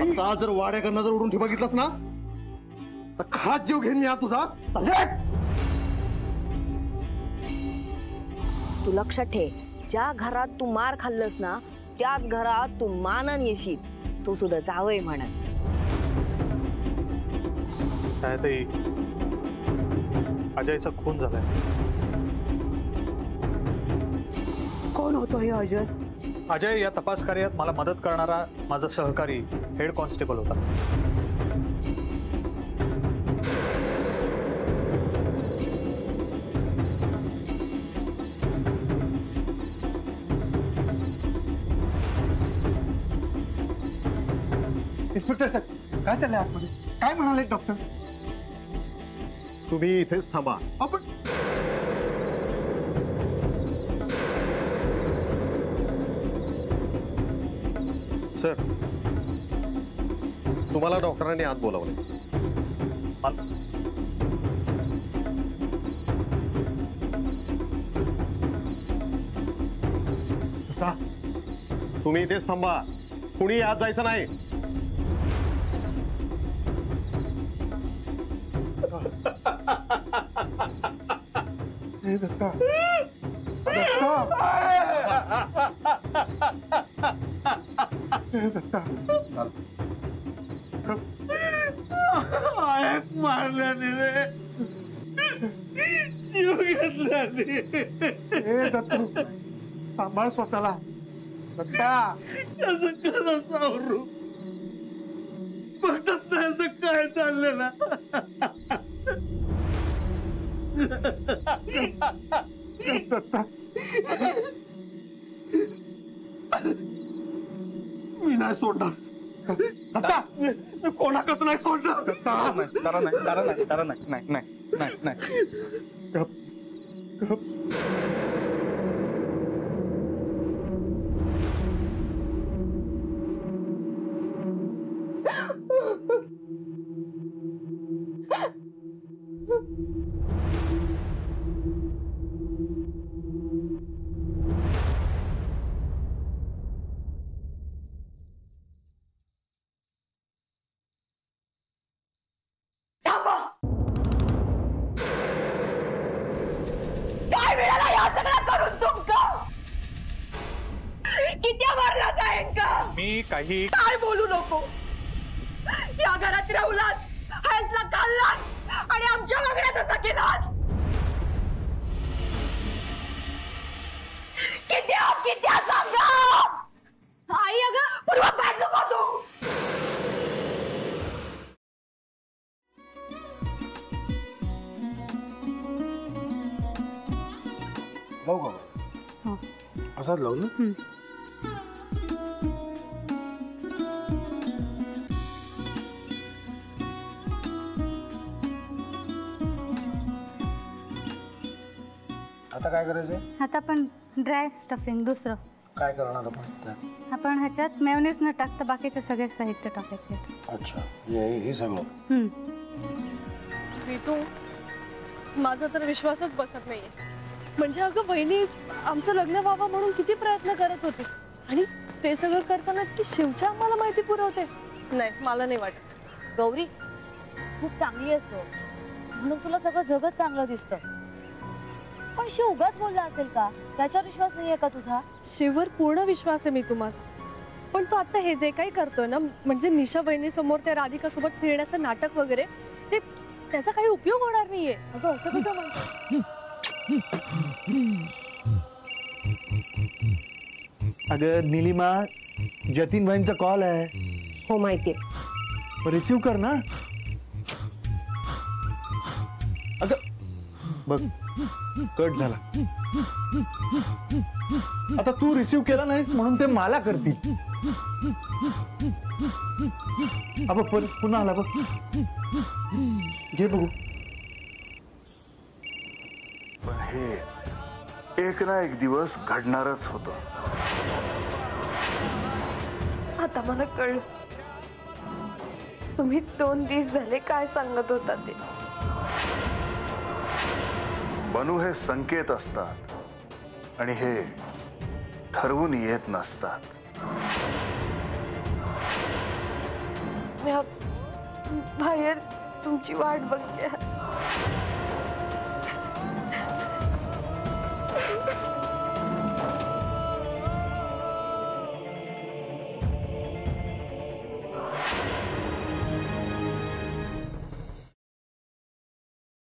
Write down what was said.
आता जर वाड्याकडनं जर उडून बघितलंस ना तर खास जीव घेईन मी हा तुझा. तू लक्षात ठेव, ज्या घरात तू मार खाल्लस ना त्याच घरात तू मानन येशील. तू सुद्धा जावय म्हणत. ताई अजयचा खून झालाय. कोण होतो हे अजय? अजय या तपास कार्यात मला मदत करणारा माझा सहकारी हेड कॉन्स्टेबल होता. इन्स्पेक्टर साहेब काय चाललंय आतमध्ये? काय म्हणाले डॉक्टर? तुम्ही इथेच थांबा. आपण सर तुम्हाला डॉक्टरांनी आत बोलावलं. तुम्ही इथेच थांबा. कुणी आत जायचं नाही. दत्ता दत्ता मारल्याने रे, जीव घेतल्याने. दत्तू सांभाळ स्वतःला. दत्ता असं कसं सावरू? बघतच नाही असं काय चाललं ना. दत्ता मी नाही सोडणार. दत्ता मी कोणाकच नाही सोडणार. दत्ता नाही. गप गप. काय मिळाला या सगळं करून तुमका? किती मारला जाईल का? मी काही काय बोलू नको. या घरात राहुलास, हॅसला खाल्लास आणि आमच्या मागण्यात असा केलास. किती सांगा. आई अगं पूर्वा बाजू बाजू. लावू का? असाच लावू ना. आता काय करायचंय? आता आपण ड्राय स्टफिंग दुसरं काय करणार आपण त्यात? आपण ह्याच्यात मेयोनीज न टाकता बाकीचे सगळे साहित्य टाकायचे. अच्छा हे सगळं. ऋतू माझा तर विश्वासच बसत नाहीये. म्हणजे अगं बहिणी आमचं लग्न व्हावं म्हणून किती प्रयत्न करत होती आणि ते सगळं करताना ती शिवच्या आम्हाला माहिती पुरवते. नाही मला नाही वाटत. गौरी खूप चांगली असतो म्हणून तुला सगळं जगत चांगलं दिसतं. पण शिव उगाच बोलला असेल का? त्याच्यावर विश्वास नाहीये का तुझा? शिववर पूर्ण विश्वास आहे मी तुम्हाला. पण तो आता हे जे काही करतोय ना, म्हणजे निशा बहिणी समोर त्या राधिका सोबत फिरण्याचं नाटक वगैरे, ते त्याचा काही उपयोग होणार नाहीये. अगं असं कसं म्हणतो? अगं नीलिमा, जतीन भाईंचा कॉल आहे. हो माहितीये. रिसीव कर ना. अगं बघ कट झाला. आता तू रिसीव केला नाहीस म्हणून ते मला करतील. अब पुन्हा आला बघ. घे बघू. पण हे एक ना एक दिवस घडणारच होतं. आता मला कळलं तुम्ही 2 दिवस झाले काय सांगत होता ते. बनू हे संकेत असतात आणि हे ठरवून येत नसतात. बाहेर तुमची वाट बघते.